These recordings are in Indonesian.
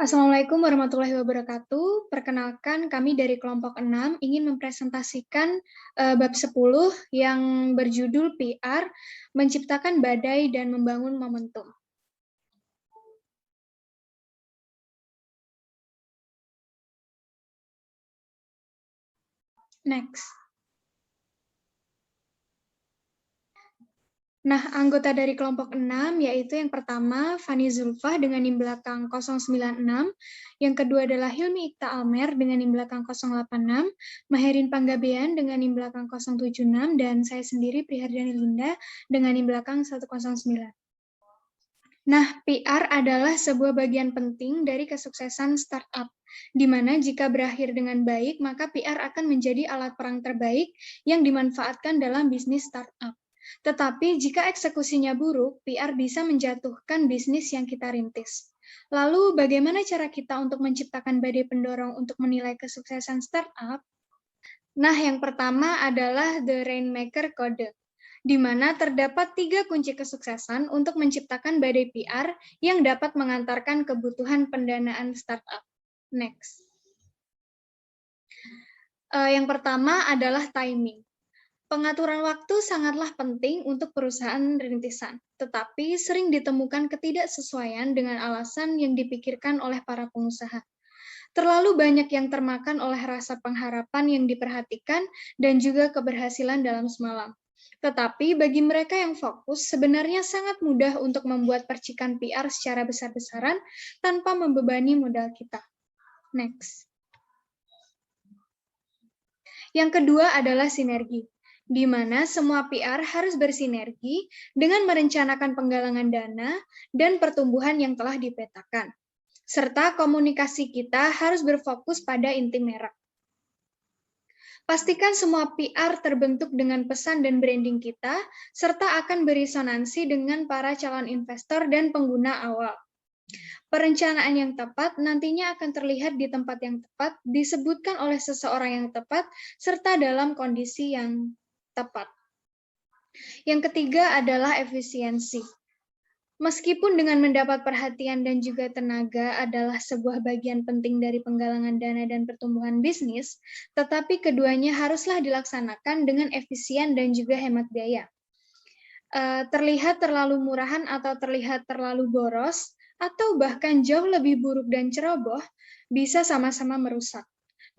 Assalamualaikum warahmatullahi wabarakatuh. Perkenalkan, kami dari kelompok 6 ingin mempresentasikan bab 10 yang berjudul PR, menciptakan badai dan membangun momentum. Next. Nah, anggota dari kelompok 6 yaitu yang pertama Fani Zulfah dengan NIM belakang 096, yang kedua adalah Hilmi Ikta Almer dengan NIM belakang 086, Maherin Panggabean dengan NIM belakang 076, dan saya sendiri Prihardiani Linda dengan NIM belakang 109. Nah, PR adalah sebuah bagian penting dari kesuksesan startup, di mana jika berakhir dengan baik, maka PR akan menjadi alat perang terbaik yang dimanfaatkan dalam bisnis startup. Tetapi jika eksekusinya buruk, PR bisa menjatuhkan bisnis yang kita rintis. Lalu bagaimana cara kita untuk menciptakan badai pendorong untuk menilai kesuksesan startup? Nah, yang pertama adalah The Rainmaker Code, di mana terdapat 3 kunci kesuksesan untuk menciptakan badai PR yang dapat mengantarkan kebutuhan pendanaan startup. Next. Yang pertama adalah timing. Pengaturan waktu sangatlah penting untuk perusahaan rintisan, tetapi sering ditemukan ketidaksesuaian dengan alasan yang dipikirkan oleh para pengusaha. Terlalu banyak yang termakan oleh rasa pengharapan yang diperhatikan dan juga keberhasilan dalam semalam. Tetapi bagi mereka yang fokus, sebenarnya sangat mudah untuk membuat percikan PR secara besar-besaran tanpa membebani modal kita. Next. Yang kedua adalah sinergi, di mana semua PR harus bersinergi dengan merencanakan penggalangan dana dan pertumbuhan yang telah dipetakan. Serta komunikasi kita harus berfokus pada inti merek. Pastikan semua PR terbentuk dengan pesan dan branding kita, serta akan beresonansi dengan para calon investor dan pengguna awal. Perencanaan yang tepat nantinya akan terlihat di tempat yang tepat, disebutkan oleh seseorang yang tepat, serta dalam kondisi yang tepat. Yang ketiga adalah efisiensi. Meskipun dengan mendapat perhatian dan juga tenaga adalah sebuah bagian penting dari penggalangan dana dan pertumbuhan bisnis, tetapi keduanya haruslah dilaksanakan dengan efisien dan juga hemat biaya. Terlihat terlalu murahan atau terlihat terlalu boros, atau bahkan jauh lebih buruk dan ceroboh, bisa sama-sama merusak.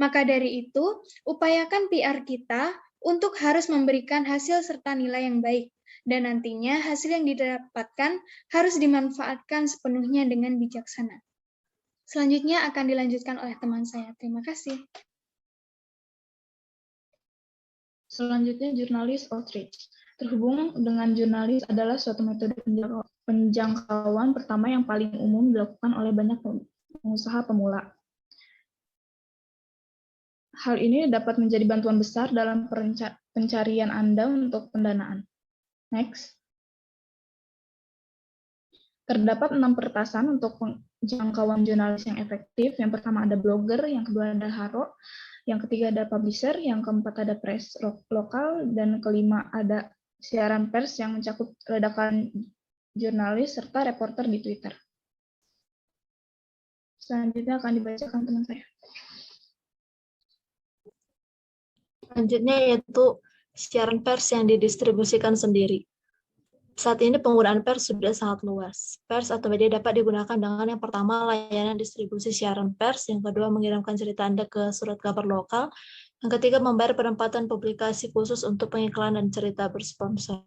Maka dari itu, upayakan PR kita untuk harus memberikan hasil serta nilai yang baik, dan nantinya hasil yang didapatkan harus dimanfaatkan sepenuhnya dengan bijaksana. Selanjutnya akan dilanjutkan oleh teman saya. Terima kasih. Selanjutnya, jurnalis outreach. Terhubung dengan jurnalis adalah suatu metode penjangkauan pertama yang paling umum dilakukan oleh banyak pengusaha pemula. Hal ini dapat menjadi bantuan besar dalam pencarian Anda untuk pendanaan. Next. Terdapat 6 peretasan untuk penjangkauan jurnalis yang efektif. Yang pertama ada blogger, yang kedua ada haro, yang ketiga ada publisher, yang keempat ada press lokal, dan kelima ada siaran pers yang mencakup ledakan jurnalis serta reporter di Twitter. Selanjutnya akan dibacakan teman saya. Selanjutnya yaitu siaran pers yang didistribusikan sendiri. Saat ini penggunaan pers sudah sangat luas. Pers atau media dapat digunakan dengan yang pertama layanan distribusi siaran pers, yang kedua mengirimkan cerita Anda ke surat kabar lokal, yang ketiga membayar penempatan publikasi khusus untuk pengiklan dan cerita bersponsor.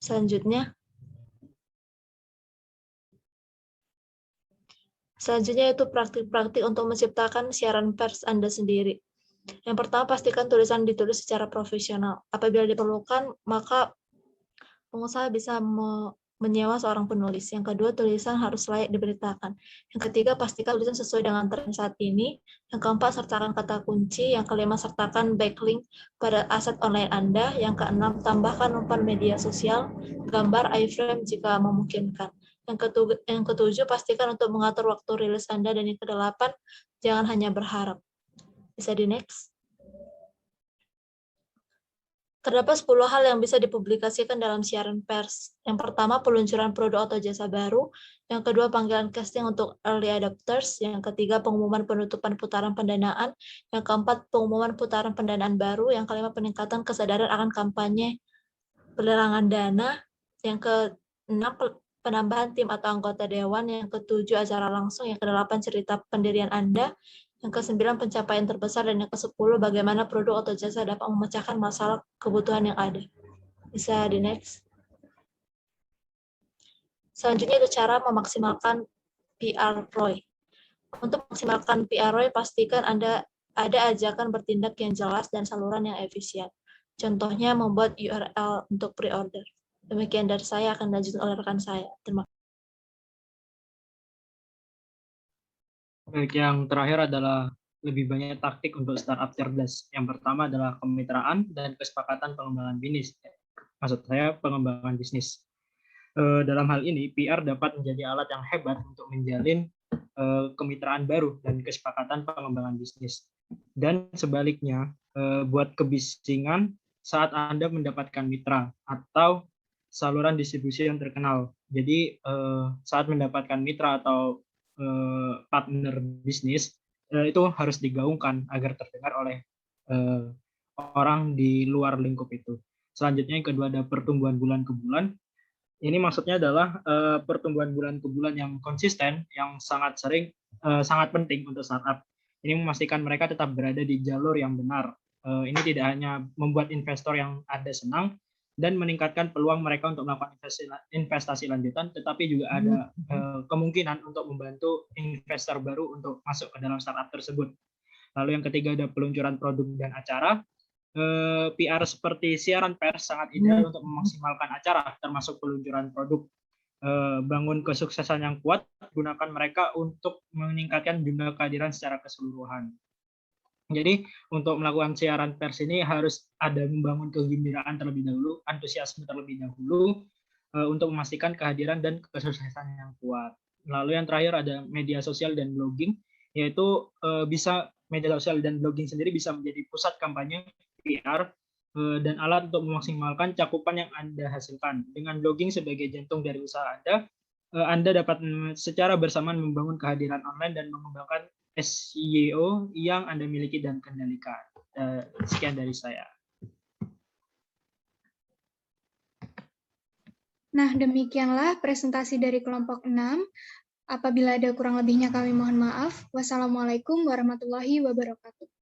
Selanjutnya yaitu praktik-praktik untuk menciptakan siaran pers Anda sendiri. Yang pertama, pastikan tulisan ditulis secara profesional. Apabila diperlukan, maka pengusaha bisa menyewa seorang penulis. Yang kedua, tulisan harus layak diberitakan. Yang ketiga, pastikan tulisan sesuai dengan tren saat ini. Yang keempat, sertakan kata kunci. Yang kelima, sertakan backlink pada aset online Anda. Yang keenam, tambahkan umpan media sosial, gambar, iframe jika memungkinkan. Yang ketujuh, pastikan untuk mengatur waktu rilis Anda. Dan yang kedelapan, jangan hanya berharap. Bisa di next. Terdapat 10 hal yang bisa dipublikasikan dalam siaran pers. Yang pertama, peluncuran produk atau jasa baru. Yang kedua, panggilan casting untuk early adopters. Yang ketiga, pengumuman penutupan putaran pendanaan. Yang keempat, pengumuman putaran pendanaan baru. Yang kelima, peningkatan kesadaran akan kampanye pelelangan dana. Yang keenam, penambahan tim atau anggota dewan. Yang ketujuh, acara langsung. Yang kedelapan, cerita pendirian Anda. Yang ke-9, pencapaian terbesar, dan yang ke-10, bagaimana produk atau jasa dapat memecahkan masalah kebutuhan yang ada. Bisa di next. Selanjutnya itu cara memaksimalkan PR ROI. Untuk memaksimalkan PR ROI, pastikan Anda ada ajakan bertindak yang jelas dan saluran yang efisien. Contohnya membuat URL untuk pre-order. Demikian dari saya, akan dilanjutkan oleh rekan saya. Terima kasih. Baik, yang terakhir adalah lebih banyak taktik untuk startup cerdas. Yang pertama adalah kemitraan dan kesepakatan pengembangan bisnis. Maksud saya pengembangan bisnis. Dalam hal ini, PR dapat menjadi alat yang hebat untuk menjalin kemitraan baru dan kesepakatan pengembangan bisnis. Dan sebaliknya, buat kebisingan saat Anda mendapatkan mitra atau saluran distribusi yang terkenal. Jadi saat mendapatkan mitra atau partner bisnis itu harus digaungkan agar terdengar oleh orang di luar lingkup itu. Selanjutnya yang kedua ada pertumbuhan bulan ke bulan. Ini maksudnya adalah pertumbuhan bulan ke bulan yang konsisten, yang sangat sering, sangat penting untuk startup. Ini memastikan mereka tetap berada di jalur yang benar. Ini tidak hanya membuat investor yang ada senang, dan meningkatkan peluang mereka untuk melakukan investasi lanjutan, tetapi juga ada kemungkinan untuk membantu investor baru untuk masuk ke dalam startup tersebut. Lalu yang ketiga ada peluncuran produk dan acara. PR seperti siaran pers sangat ideal untuk memaksimalkan acara, termasuk peluncuran produk. Bangun kesuksesan yang kuat, gunakan mereka untuk meningkatkan jumlah kehadiran secara keseluruhan. Jadi untuk melakukan siaran pers ini harus ada membangun kegembiraan terlebih dahulu, antusiasme terlebih dahulu untuk memastikan kehadiran dan kesuksesan yang kuat. Lalu yang terakhir ada media sosial dan blogging, yaitu media sosial dan blogging sendiri bisa menjadi pusat kampanye PR dan alat untuk memaksimalkan cakupan yang Anda hasilkan. Dengan blogging sebagai jantung dari usaha Anda dapat secara bersamaan membangun kehadiran online dan mengembangkan SEO yang Anda miliki dan kendalikan. Sekian dari saya. Nah, demikianlah presentasi dari kelompok 6. Apabila ada kurang lebihnya kami mohon maaf. Wassalamualaikum warahmatullahi wabarakatuh.